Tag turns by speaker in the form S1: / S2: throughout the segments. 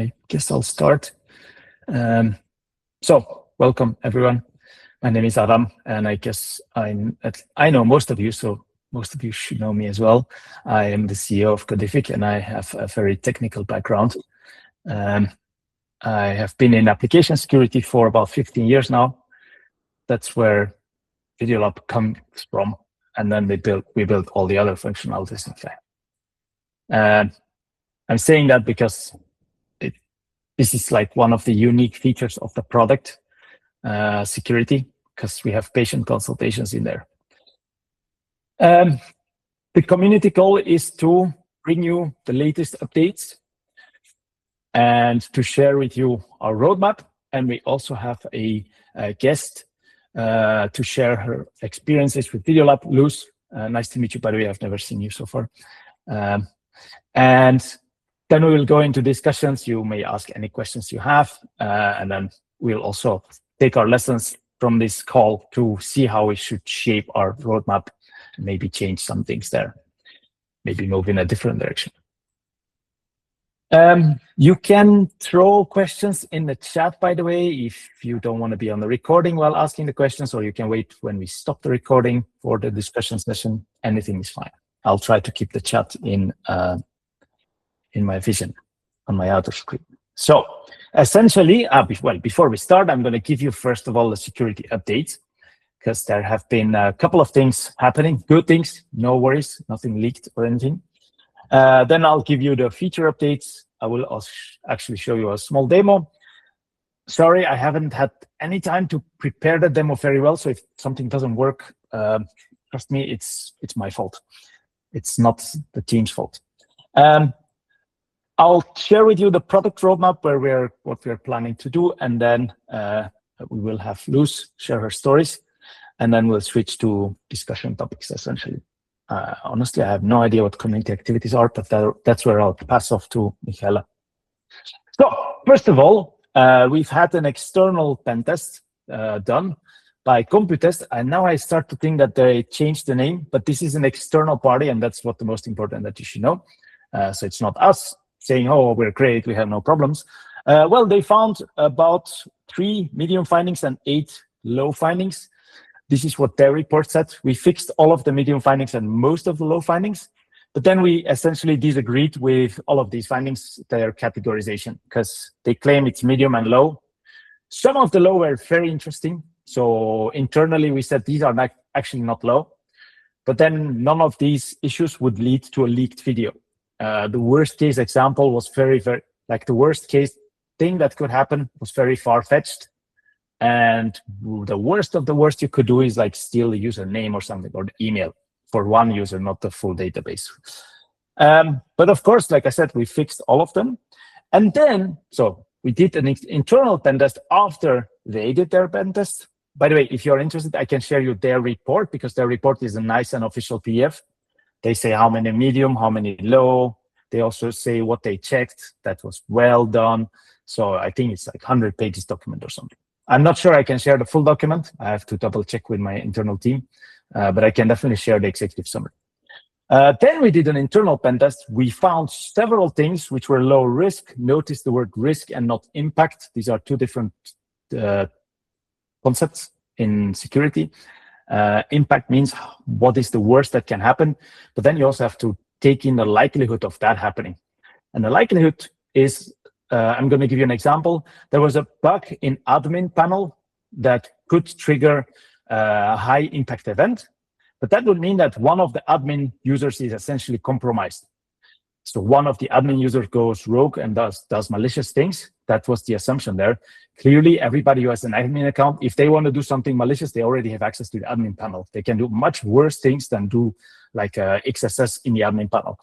S1: I guess I'll start. So welcome everyone. My name is Adam, and I guess I know most of you, so most of you should know me as well. I am the CEO of Codific, and I have a very technical background. I have been in application security for about 15 years now. That's where Videolab comes from, and then we built all the other functionalities in fact. I'm saying that because this is like one of the unique features of the product, security, because we have patient consultations in there. The community call is to bring you the latest updates and to share with you our roadmap. And we also have a guest to share her experiences with Videolab. Luz, nice to meet you, by the way. I've never seen you so far. And then we will go into discussions. You may ask any questions you have, and then we'll also take our lessons from this call to see how we should shape our roadmap, and maybe change some things there, maybe move in a different direction. You can throw questions in the chat, by the way, if you don't want to be on the recording while asking the questions, or you can wait when we stop the recording for the discussion session. Anything is fine. I'll try to keep the chat in my vision on my outer screen. So essentially, before we start, I'm going to give you, first of all, the security update, because there have been a couple of things happening, good things, no worries, nothing leaked or anything. Then I'll give you the feature updates. I will also actually show you a small demo. Sorry, I haven't had any time to prepare the demo very well, so if something doesn't work, trust me, it's my fault. It's not the team's fault. I'll share with you the product roadmap, what we're planning to do, and then we will have Luz share her stories, and then we'll switch to discussion topics, essentially. Honestly, I have no idea what community activities are, but that's where I'll pass off to Michaela. So, first of all, we've had an external pen test done by Computest, and now I start to think that they changed the name, but this is an external party, and that's what the most important that you should know. So it's not us saying, oh, we're great, we have no problems. Well, they found about 3 medium findings and 8 low findings. This is what their report said. We fixed all of the medium findings and most of the low findings, but then we essentially disagreed with all of these findings, their categorization, because they claim it's medium and low. Some of the low were very interesting. So internally, we said these are actually not low, but then none of these issues would lead to a leaked video. The worst case example was very, like the worst case thing that could happen was very far-fetched. And the worst of the worst you could do is like steal the username or something, or the email for one user, not the full database. But of course, like I said, we fixed all of them. And then, so we did an internal pen test after they did their pen test. By the way, if you're interested, I can share you their report, because their report is a nice and official PDF. They say how many medium, how many low. They also say what they checked. That was well done. So I think it's like 100 pages document or something. I'm not sure I can share the full document. I have to double check with my internal team, but I can definitely share the executive summary. Then we did an internal pen test. We found several things which were low risk. Notice the word risk and not impact. These are two different concepts in security. Impact means what is the worst that can happen, but then you also have to take in the likelihood of that happening. And the likelihood is, I'm going to give you an example. There was a bug in admin panel that could trigger a high impact event, but that would mean that one of the admin users is essentially compromised. So one of the admin users goes rogue and does malicious things. That was the assumption there. Clearly, everybody who has an admin account, if they want to do something malicious, they already have access to the admin panel. They can do much worse things than do like XSS in the admin panel.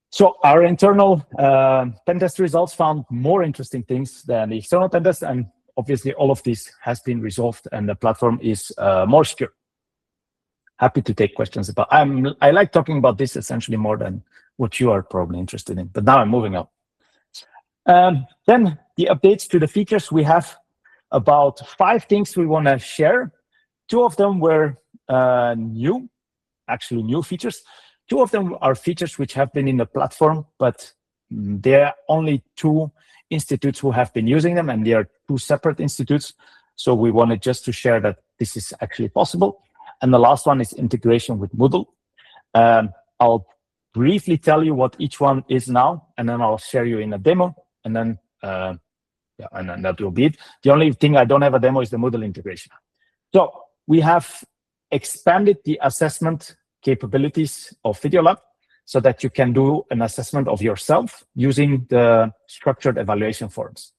S1: So our internal pen test results found more interesting things than the external pen test, and obviously all of this has been resolved and the platform is more secure. Happy to take questions about. I like talking about this essentially more than what you are probably interested in, but now I'm moving on. Then the updates to the features. We have about 5 things we want to share. 2 of them were new features. 2 of them are features which have been in the platform, but there are only 2 institutes who have been using them, and they are 2 separate institutes. So we wanted just to share that this is actually possible. And the last one is integration with Moodle. I'll briefly tell you what each one is now, and then I'll share you in a demo, and then and then that will be it. The only thing I don't have a demo is the Moodle integration. So we have expanded the assessment capabilities of Videolab so that you can do an assessment of yourself using the structured evaluation forms.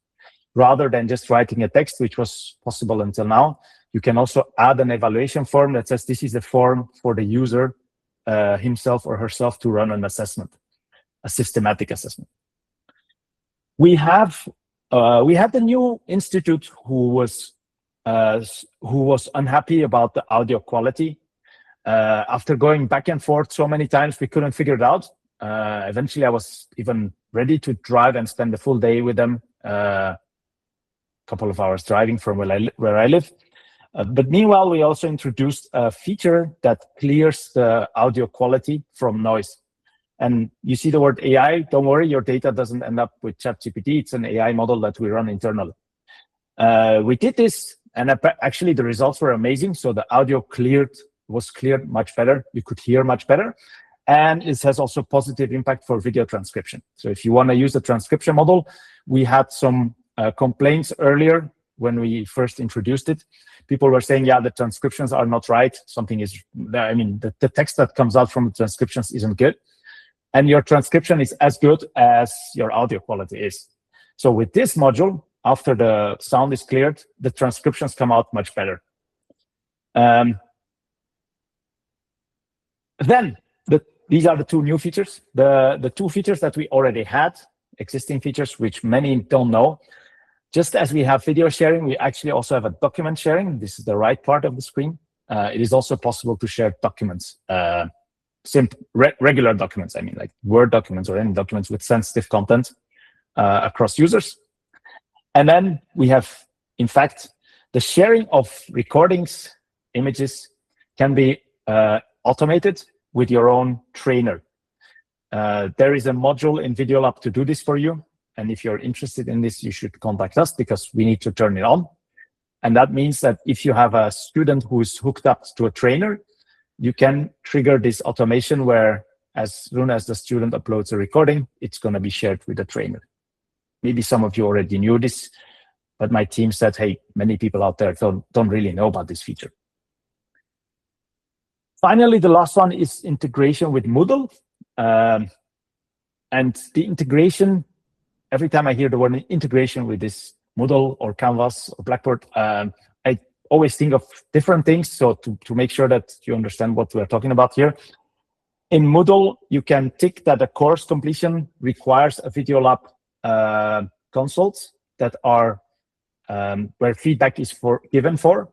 S1: Rather than just writing a text, which was possible until now, you can also add an evaluation form that says this is a form for the user himself or herself to run an assessment, a systematic assessment. We had a new institute who was unhappy about the audio quality. After going back and forth so many times, we couldn't figure it out. Eventually, I was even ready to drive and spend the full day with them. Couple of hours driving from where I live. But meanwhile, we also introduced a feature that clears the audio quality from noise. And you see the word AI, don't worry, your data doesn't end up with ChatGPT. It's an AI model that we run internally. We did this, and actually the results were amazing. So the audio was cleared much better. You could hear much better. And it has also positive impact for video transcription. So if you want to use the transcription model, we had some complaints earlier when we first introduced it. People were saying, yeah, the transcriptions are not right. Something is, I mean, the text that comes out from the transcriptions isn't good. And your transcription is as good as your audio quality is. So with this module, after the sound is cleared, the transcriptions come out much better. Then these are the 2 new features. The 2 features that we already had, existing features, which many don't know. Just as we have video sharing, we actually also have a document sharing. This is the right part of the screen. It is also possible to share documents, regular documents, I mean, like Word documents or any documents with sensitive content across users. And then we have, in fact, the sharing of recordings, images can be automated with your own trainer. There is a module in Videolab to do this for you. And if you're interested in this, you should contact us because we need to turn it on. And that means that if you have a student who's hooked up to a trainer, you can trigger this automation where as soon as the student uploads a recording, it's going to be shared with the trainer. Maybe some of you already knew this, but my team said, hey, many people out there don't really know about this feature. Finally, the last one is integration with Moodle. And the integration, every time I hear the word integration with this Moodle or Canvas or Blackboard, I always think of different things. So to make sure that you understand what we're talking about here. In Moodle, you can tick that the course completion requires a Videolab consults that are where feedback is given for.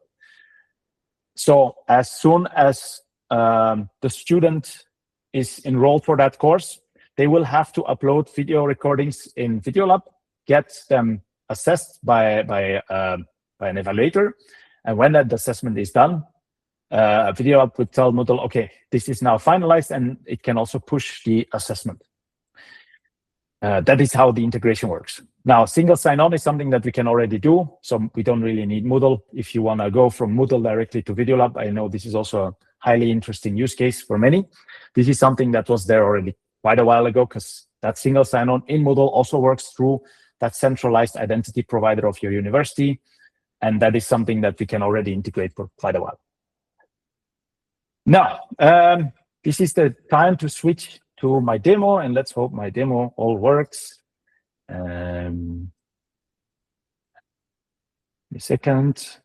S1: So as soon as the student is enrolled for that course, they will have to upload video recordings in Videolab, get them assessed by an evaluator. And when that assessment is done, Videolab would tell Moodle, okay, this is now finalized, and it can also push the assessment. That is how the integration works. Now, single sign-on is something that we can already do, so we don't really need Moodle. If you want to go from Moodle directly to Videolab, I know this is also a highly interesting use case for many. This is something that was there already quite a while ago, because that single sign-on in Moodle also works through that centralized identity provider of your university, and that is something that we can already integrate for quite a while. Now, this is the time to switch to my demo, and let's hope my demo all works. A second.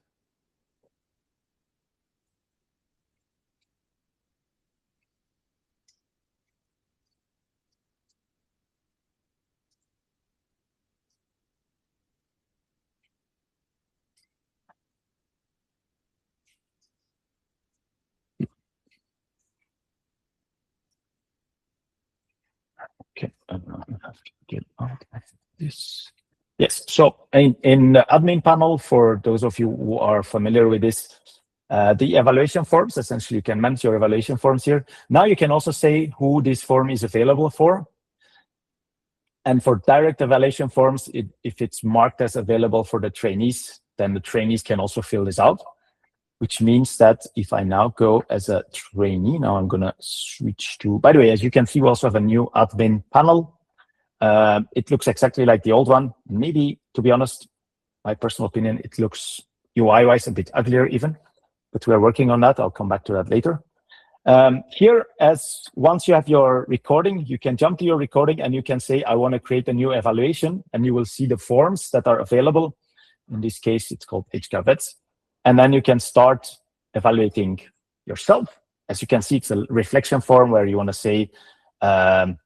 S1: Okay, I have to get out of this. Yes, so in the admin panel, for those of you who are familiar with this, the evaluation forms, essentially you can manage your evaluation forms here. Now you can also say who this form is available for. And for direct evaluation forms, if it's marked as available for the trainees, then the trainees can also fill this out, which means that if I now go as a trainee, now I'm going to switch to, by the way, as you can see, we also have a new admin panel. It looks exactly like the old one. Maybe, to be honest, my personal opinion, it looks UI-wise a bit uglier even, but we are working on that. I'll come back to that later. Here, as once you have your recording, you can jump to your recording and you can say, I want to create a new evaluation, and you will see the forms that are available. In this case, it's called HK Vets. And then you can start evaluating yourself. As you can see, it's a reflection form where you want to say, I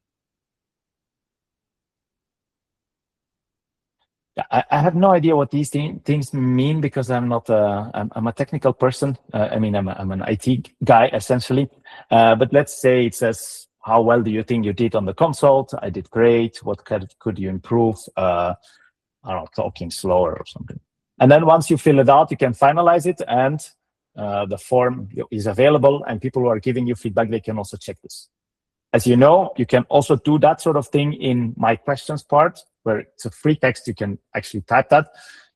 S1: have no idea what these things mean because I'm not I'm a technical person. I mean, I'm an IT guy essentially. But let's say it says, how well do you think you did on the consult? I did great. What could you improve? I don't know, talking slower or something. And then once you fill it out, you can finalize it, and the form is available, and people who are giving you feedback, they can also check this. As you know, you can also do that sort of thing in my questions part, where it's a free text, you can actually type that.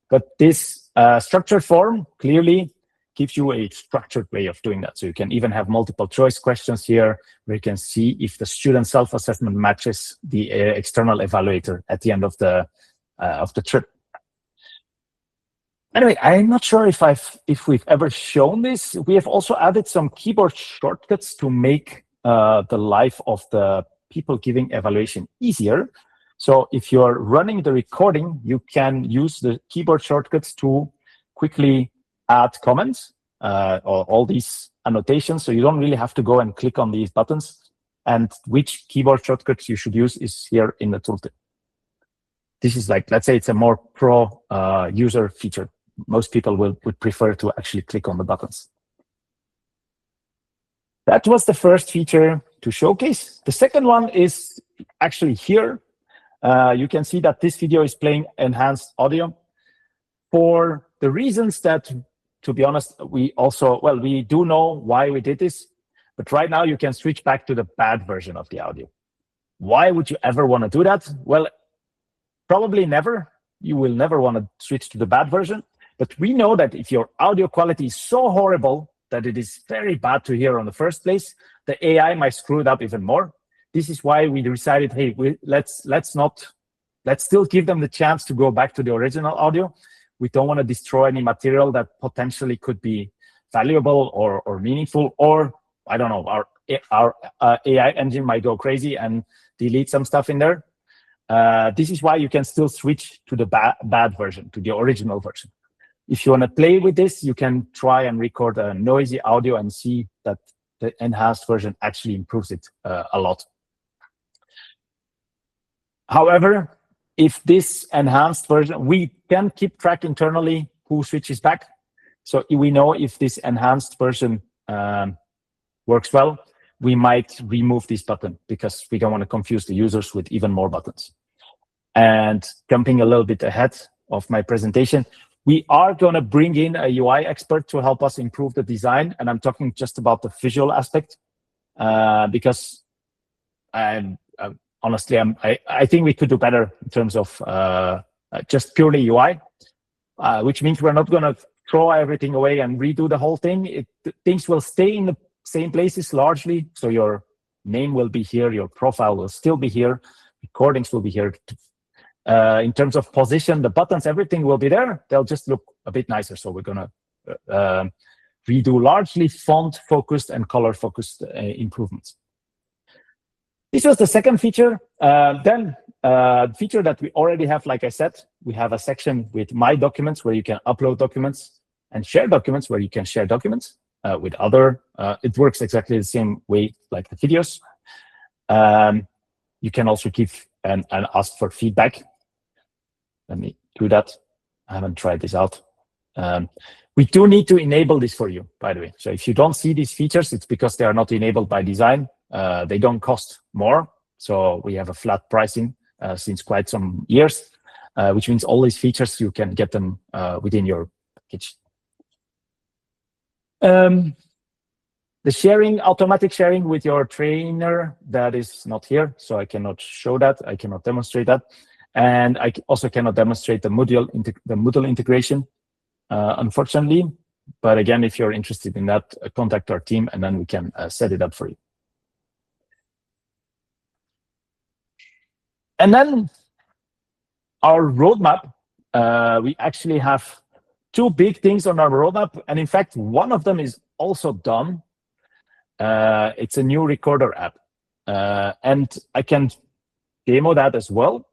S1: But this structured form clearly gives you a structured way of doing that. So you can even have multiple choice questions here, where you can see if the student self-assessment matches the external evaluator at the end of the trip. Anyway, I'm not sure if we've ever shown this. We have also added some keyboard shortcuts to make the life of the people giving evaluation easier. So if you're running the recording, you can use the keyboard shortcuts to quickly add comments or all these annotations. So you don't really have to go and click on these buttons. And which keyboard shortcuts you should use is here in the tooltip. This is like, let's say it's a more pro user feature. Most people would prefer to actually click on the buttons. That was the first feature to showcase. The second one is actually here. You can see that this video is playing enhanced audio for the reasons that, to be honest, we do know why we did this, but right now you can switch back to the bad version of the audio. Why would you ever want to do that? Well, probably never. You will never want to switch to the bad version, but we know that if your audio quality is so horrible that it is very bad to hear on the first place, the AI might screw it up even more. This is why we decided, hey, let's still give them the chance to go back to the original audio. We don't want to destroy any material that potentially could be valuable or meaningful, or I don't know, our AI engine might go crazy and delete some stuff in there. This is why you can still switch to the bad version, to the original version. If you want to play with this, you can try and record a noisy audio and see that the enhanced version actually improves it a lot. However, if this enhanced version, we can keep track internally who switches back. So we know if this enhanced version works well, we might remove this button because we don't want to confuse the users with even more buttons. And jumping a little bit ahead of my presentation, we are going to bring in a UI expert to help us improve the design. And I'm talking just about the visual aspect because honestly, I think we could do better in terms of just purely UI, which means we're not going to throw everything away and redo the whole thing. Things will stay in the same places largely. So your name will be here, your profile will still be here, recordings will be here. In terms of position, the buttons, everything will be there. They'll just look a bit nicer. So we're going to redo largely font-focused and color-focused improvements. This was the second feature. Then feature that we already have, like I said, we have a section with My Documents where you can upload documents, and Share Documents where you can share documents with other. It works exactly the same way like the videos. You can also give and ask for feedback. Let me do that. I haven't tried this out. We do need to enable this for you, by the way. So if you don't see these features, it's because they are not enabled by design. They don't cost more. So we have a flat pricing since quite some years, which means all these features, you can get them within your package. The sharing, automatic sharing with your trainer, that is not here, so I cannot show that. I cannot demonstrate that, and I also cannot demonstrate the Moodle integration, unfortunately. But again, if you're interested in that, contact our team, and then we can set it up for you. And then our roadmap. We actually have two big things on our roadmap, and in fact, one of them is also done. It's a new recorder app, and I can demo that as well.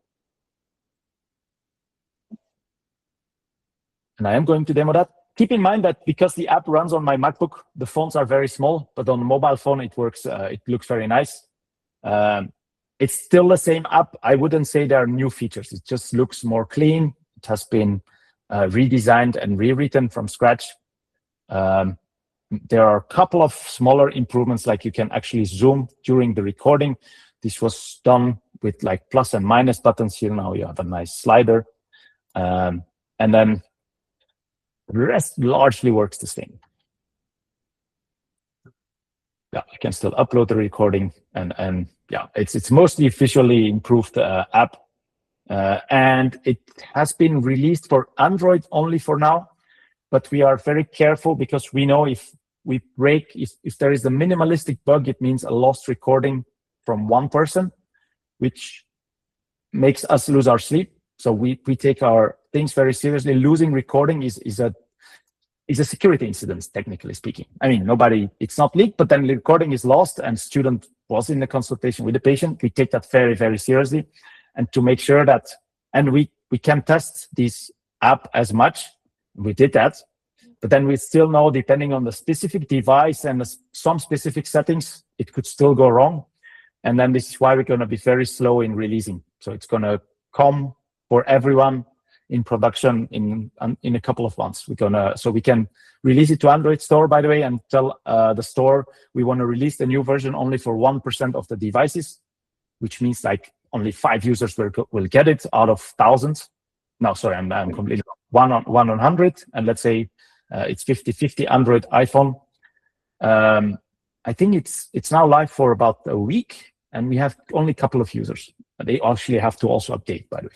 S1: And I am going to demo that. Keep in mind that because the app runs on my MacBook, the fonts are very small, but on the mobile phone, it works. It looks very nice. It's still the same app. I wouldn't say there are new features. It just looks more clean. It has been redesigned and rewritten from scratch. There are a couple of smaller improvements, like you can actually zoom during the recording. This was done with like plus and minus buttons here. Now you have a nice slider. And then the rest largely works the same. Yeah, I can still upload the recording, and yeah, it's mostly visually improved app. And it has been released for Android only for now, but we are very careful because we know if we break, if there is a minimalistic bug, it means a lost recording from one person, which makes us lose our sleep. So we take our things very seriously. Losing recording is a security incident, technically speaking. I mean, it's not leaked, but then the recording is lost and student was in the consultation with the patient. We take that very, very seriously. And to make sure that, and we can test this app as much, we did that, but then we still know, depending on the specific device and some specific settings, it could still go wrong. And then this is why we're going to be very slow in releasing. So it's going to come for everyone in production in a couple of months. So we can release it to Android store, by the way, and tell the store we want to release the new version only for 1% of the devices, which means like only 5 users will get it out of thousands. No, sorry, I'm completely wrong. 1 on 100, and let's say it's 50-50 Android, iPhone. I think it's now live for about a week, and we have only a couple of users. They actually have to also update, by the way.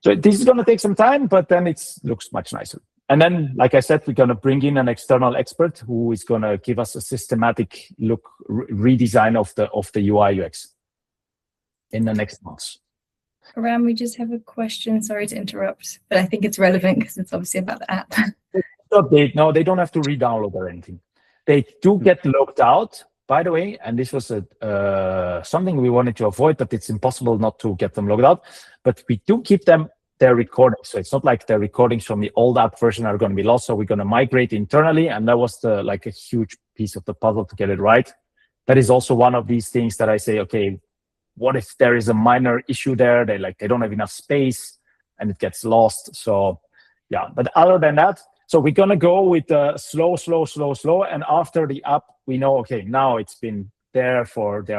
S1: So this is going to take some time, but then it looks much nicer. And then, like I said, we're going to bring in an external expert who is going to give us a systematic look, redesign of the UI UX in the next months.
S2: Ram, we just have a question. Sorry to interrupt, but I think it's relevant because it's obviously about the app.
S1: No, they don't have to re-download or anything. They do get logged out, by the way, and this was something we wanted to avoid, but it's impossible not to get them logged out. But we do keep their recordings, so it's not like the recordings from the old app version are going to be lost. So we're going to migrate internally, and that was a huge piece of the puzzle to get it right. That is also one of these things that I say, okay, what if there is a minor issue there? They don't have enough space, and it gets lost. So yeah, but other than that. So we're going to go with slow. And after the app, we know, okay, now it's been there.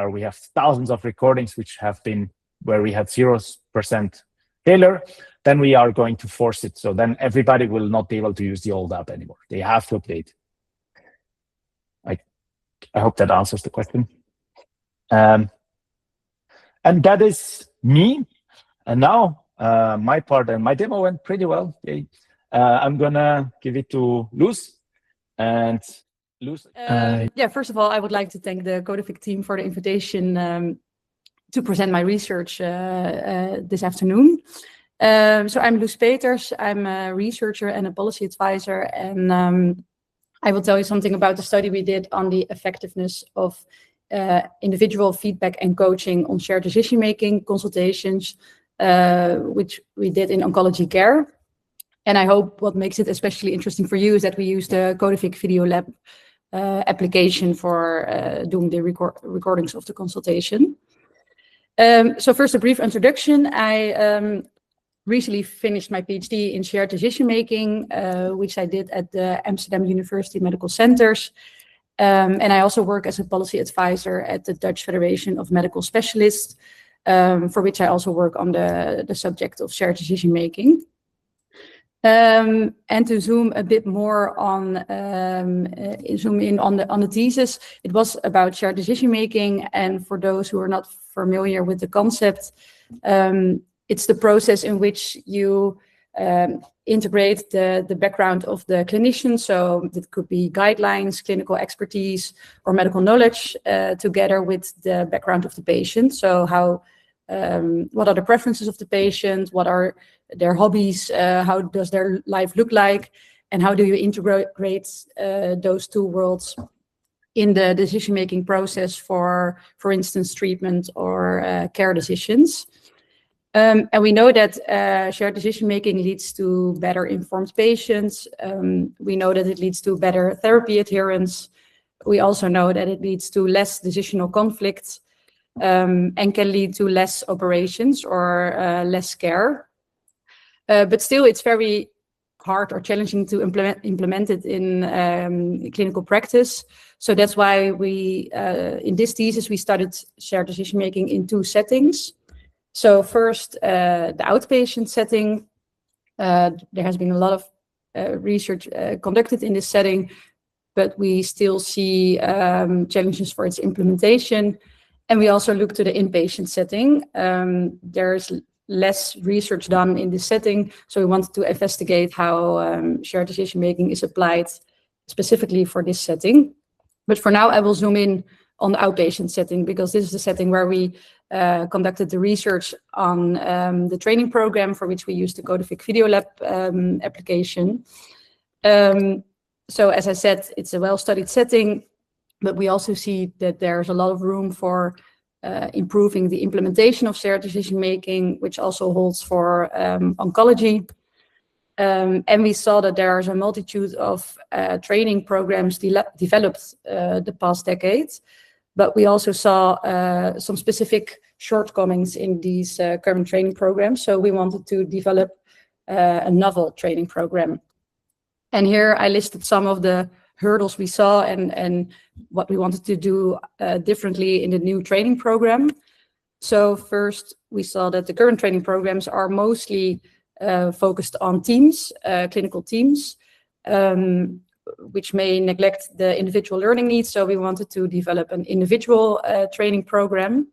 S1: We have thousands of recordings which have been where we had 0% failure. Then we are going to force it. So then everybody will not be able to use the old app anymore. They have to update. I hope that answers the question. And that is me. And now my part and my demo went pretty well. I'm gonna give it to Luz. And Luz.
S3: Yeah, first of all, I would like to thank the Codific team for the invitation to present my research this afternoon. So I'm Luz Peters. I'm a researcher and a policy advisor, and I will tell you something about the study we did on the effectiveness of individual feedback and coaching on shared decision-making consultations, which we did in oncology care. And I hope what makes it especially interesting for you is that we use the Codific Videolab application for doing the recordings of the consultation. So first, a brief introduction. I recently finished my PhD in shared decision-making, which I did at the Amsterdam University Medical Centers. And I also work as a policy advisor at the Dutch Federation of Medical Specialists, for which I also work on the subject of shared decision-making. And to zoom a bit more on, zoom in on the thesis, it was about shared decision making. And for those who are not familiar with the concept, it's the process in which you integrate the background of the clinician. So it could be guidelines, clinical expertise, or medical knowledge together with the background of the patient. So how, what are the preferences of the patient? What are their hobbies? How does their life look like? And how do you integrate those two worlds in the decision-making process for instance, treatment or care decisions? And we know that shared decision-making leads to better informed patients. We know that it leads to better therapy adherence. We also know that it leads to less decisional conflict and can lead to less operations or less care. But still, it's very hard or challenging to implement it in clinical practice. So that's why we, in this thesis, we studied shared decision-making in two settings. So first, the outpatient setting. There has been a lot of research conducted in this setting, but we still see challenges for its implementation. And we also look to the inpatient setting. There's less research done in this setting, so we wanted to investigate how shared decision-making is applied specifically for this setting. But for now, I will zoom in on the outpatient setting, because this is the setting where we conducted the research on the training program for which we used the Codific Videolab application. So as I said, it's a well-studied setting, but we also see that there's a lot of room for improving the implementation of shared decision-making, which also holds for oncology. And we saw that there is a multitude of training programs developed the past decades, but we also saw some specific shortcomings in these current training programs. So we wanted to develop a novel training program. And here I listed some of the hurdles we saw and what we wanted to do differently in the new training program. So first, we saw that the current training programs are mostly focused on teams, clinical teams, which may neglect the individual learning needs. So we wanted to develop an individual training program.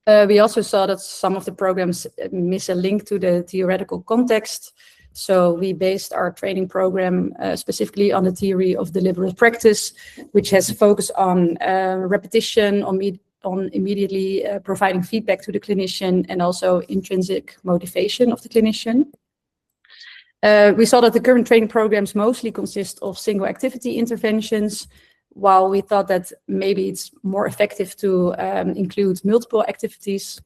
S3: We also saw that some of the programs miss a link to the theoretical context. So we based our training program specifically on the theory of deliberate practice, which has focused on repetition, on immediately providing feedback to the clinician, and also intrinsic motivation of the clinician. We saw that the current training programs mostly consist of single activity interventions, while we thought that maybe it's more effective to include multiple activities.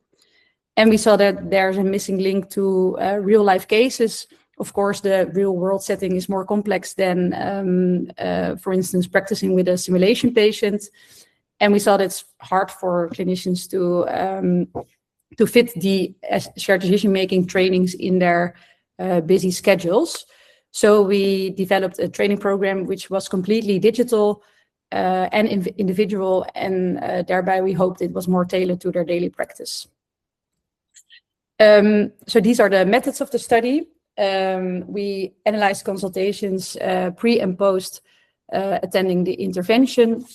S3: And we saw that there's a missing link to real life cases. Of course, the real world setting is more complex than, for instance, practicing with a simulation patient. And we saw that it's hard for clinicians to fit the shared decision-making trainings in their busy schedules. So we developed a training program which was completely digital and individual, and thereby we hoped it was more tailored to their daily practice. So these are the methods of the study. We analyzed consultations pre and post attending the intervention.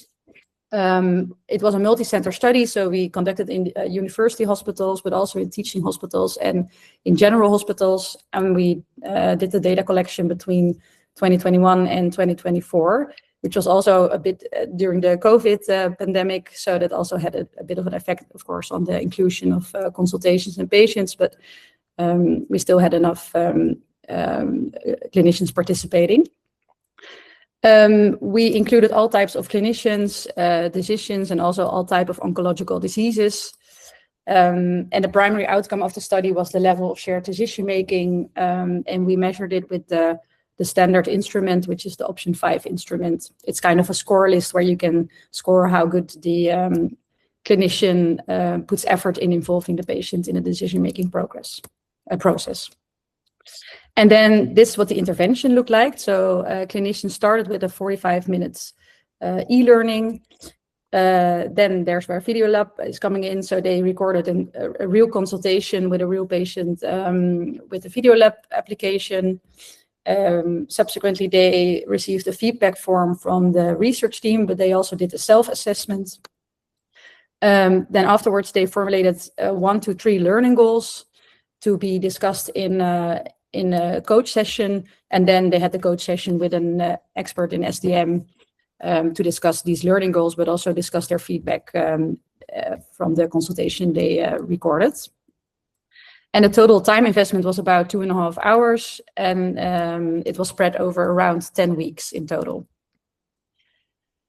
S3: It was a multi-center study, so we conducted in university hospitals, but also in teaching hospitals and in general hospitals. And we did the data collection between 2021 and 2024, which was also a bit during the COVID pandemic. So that also had a bit of an effect, of course, on the inclusion of consultations and patients, but we still had enough clinicians participating. We included all types of clinicians, physicians, and also all types of oncological diseases. And the primary outcome of the study was the level of shared decision-making, and we measured it with the standard instrument, which is the option 5 instrument. It's kind of a score list where you can score how good the clinician puts effort in involving the patient in the decision-making process. And then this is what the intervention looked like. So clinicians started with a 45 minutes e-learning. Then there's where Videolab is coming in. So they recorded a real consultation with a real patient with the Videolab application. Subsequently, they received a feedback form from the research team, but they also did a self-assessment. Then afterwards, they formulated 1 to 3 learning goals to be discussed in a coach session. And then they had the coach session with an expert in SDM to discuss these learning goals, but also discuss their feedback from the consultation they recorded. And the total time investment was about 2.5 hours, and it was spread over around 10 weeks in total.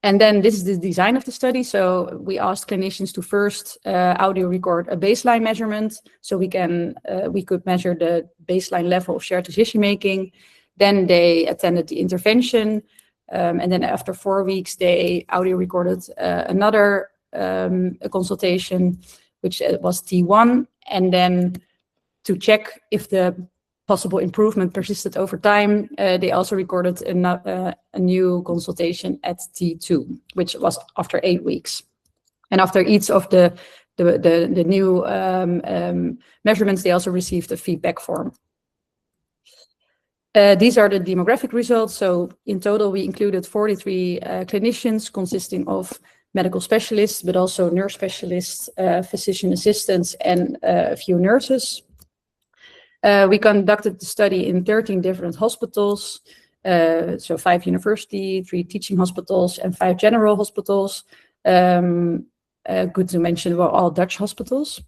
S3: And then this is the design of the study. So we asked clinicians to first audio record a baseline measurement, so we could measure the baseline level of shared decision making. Then they attended the intervention. And then after 4 weeks, they audio recorded another a consultation, which was T1. And then to check if the possible improvement persisted over time, they also recorded a new consultation at T2, which was after 8 weeks. And after each of the new measurements, they also received a feedback form. These are the demographic results. So in total, we included 43 clinicians consisting of medical specialists, but also nurse specialists, physician assistants, and a few nurses. We conducted the study in 13 different hospitals, so 5 university, 3 teaching hospitals, and 5 general hospitals. Good to mention, were all Dutch hospitals.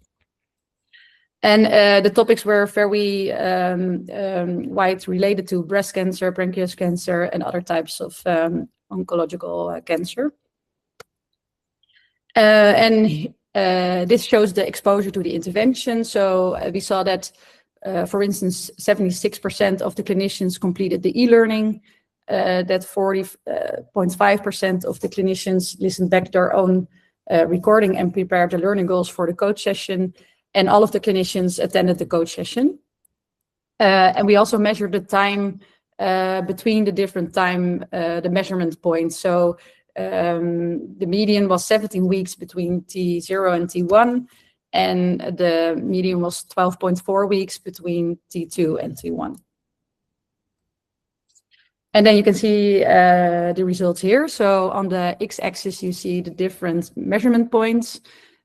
S3: And the topics were very wide, related to breast cancer, pancreas cancer, and other types of oncological cancer. And this shows the exposure to the intervention. So we saw that, for instance, 76% of the clinicians completed the e-learning, that 40.5% of the clinicians listened back to their own recording and prepared the learning goals for the coach session. And all of the clinicians attended the coach session. And we also measured the time between the different the measurement points. So the median was 17 weeks between T0 and T1, and the median was 12.4 weeks between T2 and T1. And then you can see the results here. So on the x-axis, you see the different measurement points.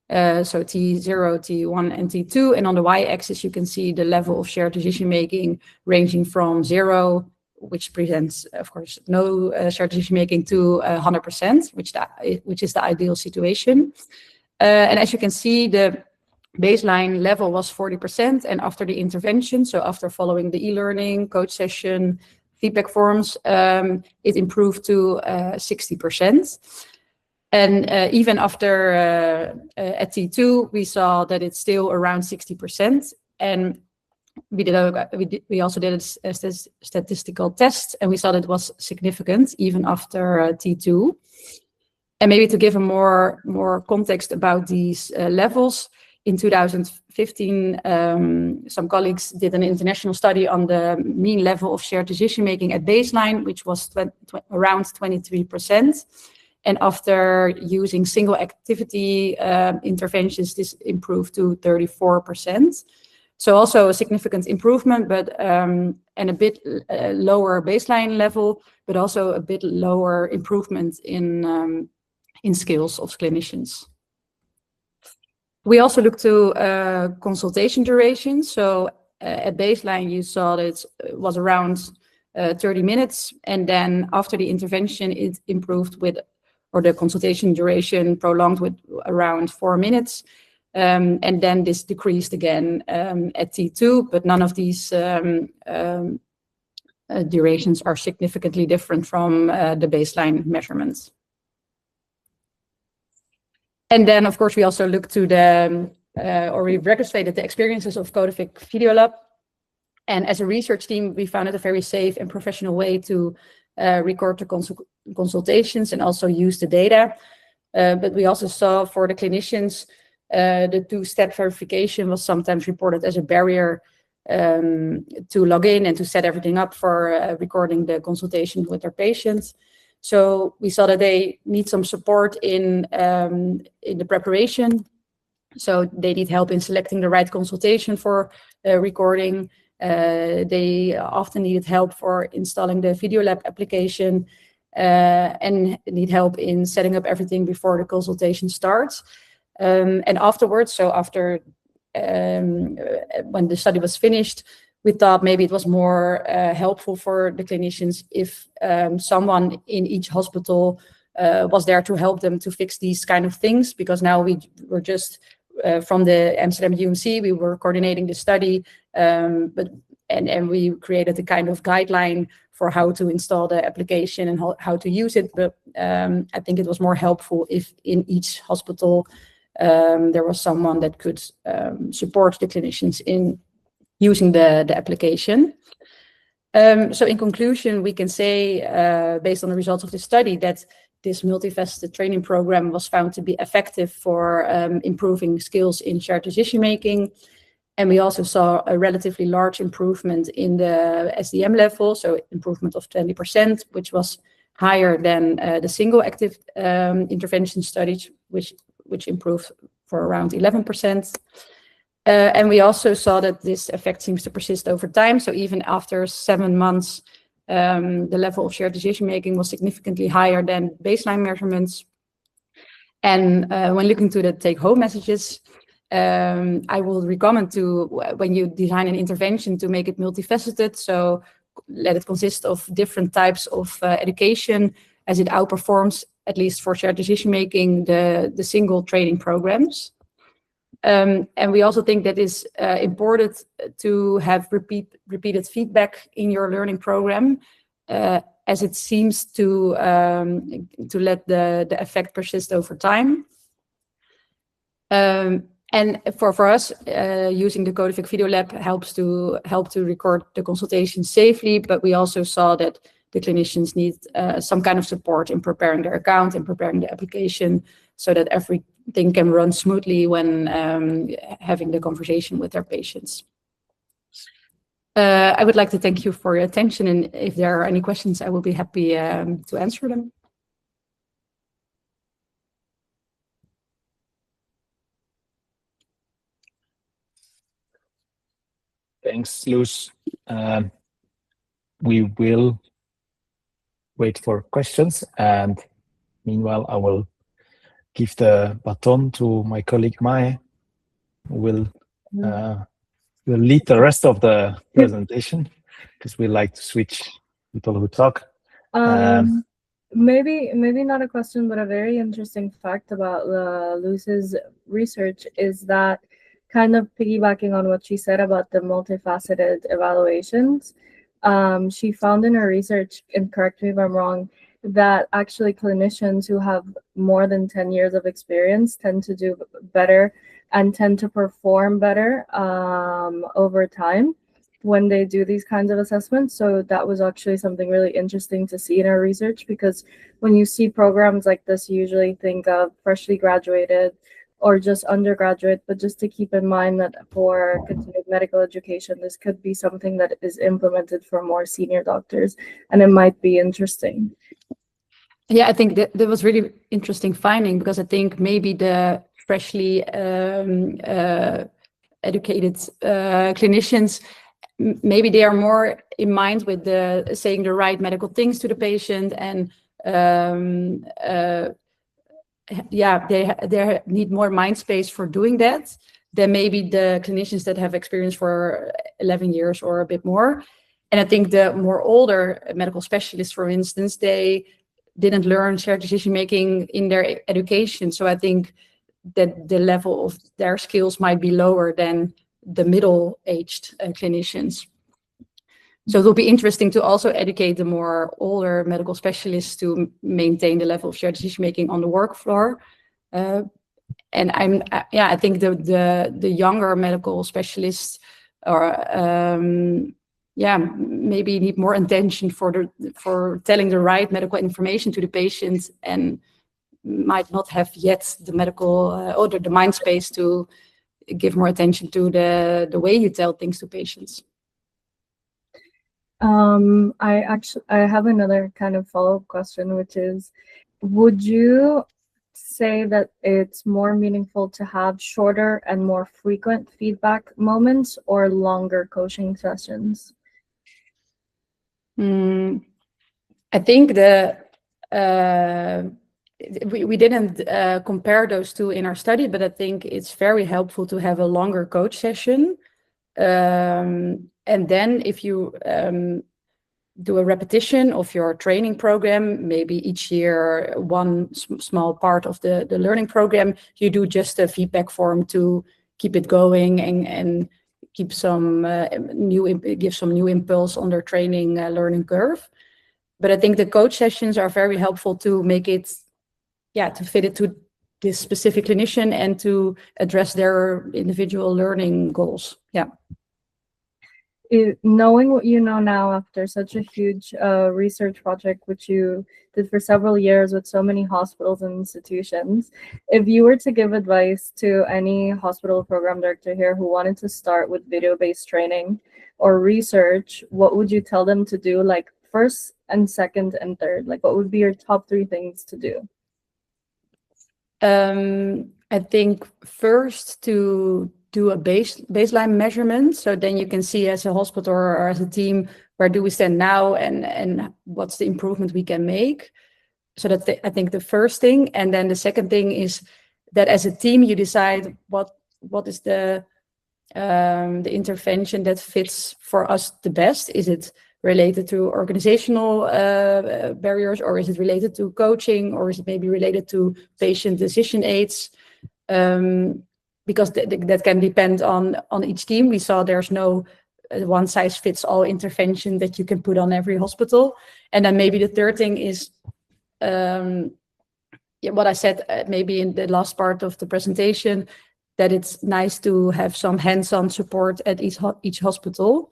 S3: So T0, T1, and T2. And on the y-axis, you can see the level of shared decision-making ranging from 0, which presents, of course, no shared decision-making, to 100%, which is the ideal situation. And as you can see, the baseline level was 40%. And after the intervention, so after following the e-learning, coach session, feedback forms, it improved to 60%. And even after at T2, we saw that it's still around 60%. And we also did a statistical test, and we saw that it was significant even after T2. And maybe to give a more context about these levels, in 2015, some colleagues did an international study on the mean level of shared decision-making at baseline, which was around 23%. And after using single activity interventions, this improved to 34%. So also a significant improvement, but and a bit lower baseline level, but also a bit lower improvement in skills of clinicians. We also looked to consultation duration. So at baseline, you saw that it was around 30 minutes. And then after the intervention, it improved with, or the consultation duration prolonged with around 4 minutes. And then this decreased again at T2, but none of these durations are significantly different from the baseline measurements. And then, of course, we also looked to we registered the experiences of Codific Videolab. And as a research team, we found it a very safe and professional way to record the consultations and also use the data. But we also saw for the clinicians, the 2-step verification was sometimes reported as a barrier to log in and to set everything up for recording the consultation with their patients. So we saw that they need some support in the preparation. So they need help in selecting the right consultation for recording. They often needed help for installing the Videolab application and need help in setting up everything before the consultation starts. And afterwards, so after when the study was finished, we thought maybe it was more helpful for the clinicians if someone in each hospital was there to help them to fix these kind of things, because now we were just from the Amsterdam UMC, we were coordinating the study, and we created a kind of guideline for how to install the application and how to use it. But I think it was more helpful if in each hospital there was someone that could support the clinicians in using the application. So in conclusion, we can say, based on the results of the study, that this multifaceted training program was found to be effective for improving skills in shared decision making. And we also saw a relatively large improvement in the SDM level, so improvement of 20%, which was higher than the single active intervention studies, which improved for around 11%. And we also saw that this effect seems to persist over time. So even after 7 months, the level of shared decision making was significantly higher than baseline measurements. And when looking to the take-home messages, I will recommend to, when you design an intervention, to make it multifaceted. So let it consist of different types of education, as it outperforms, at least for shared decision making, the single training programs. And we also think that it's important to have repeated feedback in your learning program, as it seems to let the effect persist over time. And for us, using the Codific Videolab help to record the consultation safely, but we also saw that the clinicians need some kind of support in preparing their account and preparing the application, so that everything can run smoothly when having the conversation with their patients. I would like to thank you for your attention, and if there are any questions, I will be happy to answer them.
S1: Thanks, Luz. We will wait for questions, and meanwhile, I will give the baton to my colleague Mae, who will lead the rest of the presentation, because we like to switch people who talk.
S4: Maybe not a question, but a very interesting fact about Luz's research is that, kind of piggybacking on what she said about the multifaceted evaluations, she found in her research, and correct me if I'm wrong, that actually clinicians who have more than 10 years of experience tend to do better and tend to perform better over time when they do these kinds of assessments. So that was actually something really interesting to see in our research, because when you see programs like this, you usually think of freshly graduated or just undergraduate, but just to keep in mind that for continued medical education, this could be something that is implemented for more senior doctors, and it might be interesting.
S3: Yeah, I think that was really interesting finding, because I think maybe the freshly educated clinicians, maybe they are more in mind with saying the right medical things to the patient, and they need more mind space for doing that than maybe the clinicians that have experience for 11 years or a bit more. And I think the more older medical specialists, for instance, they didn't learn shared decision making in their education. So I think that the level of their skills might be lower than the middle-aged clinicians. So it will be interesting to also educate the more older medical specialists to maintain the level of shared decision making on the work floor. And I think the younger medical specialists are maybe need more attention for telling the right medical information to the patient, and might not have yet the medical or the mind space to give more attention to the way you tell things to patients.
S4: I have another kind of follow-up question, which is, would you say that it's more meaningful to have shorter and more frequent feedback moments or longer coaching sessions?
S3: I think we didn't compare those two in our study, but I think it's very helpful to have a longer coach session. And then if you do a repetition of your training program, maybe each year one small part of the learning program, you do just a feedback form to keep it going and keep some give some new impulse on their training learning curve. But I think the coach sessions are very helpful to make it, to fit it to this specific clinician and to address their individual learning goals. Yeah.
S4: Knowing what you know now after such a huge research project, which you did for several years with so many hospitals and institutions, if you were to give advice to any hospital program director here who wanted to start with video-based training or research, what would you tell them to do, like first and second and third? Like, what would be your top 3 things to do?
S3: I think first to do a baseline measurement, so then you can see as a hospital or as a team, where do we stand now and what's the improvement we can make. So that's I think the first thing. And then the second thing is that as a team you decide what is the intervention that fits for us the best. Is it related to organizational barriers, or is it related to coaching, or is it maybe related to patient decision aids? Because that can depend on each team. We saw there's no one size fits all intervention that you can put on every hospital. And then maybe the third thing is what I said maybe in the last part of the presentation, that it's nice to have some hands-on support at each hospital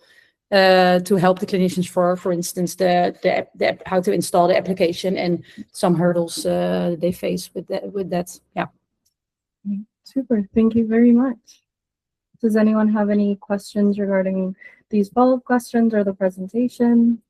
S3: to help the clinicians for instance, the how to install the application and some hurdles they face with that. Yeah.
S4: Super. Thank you very much. Does anyone have any questions regarding these follow-up questions or the presentation?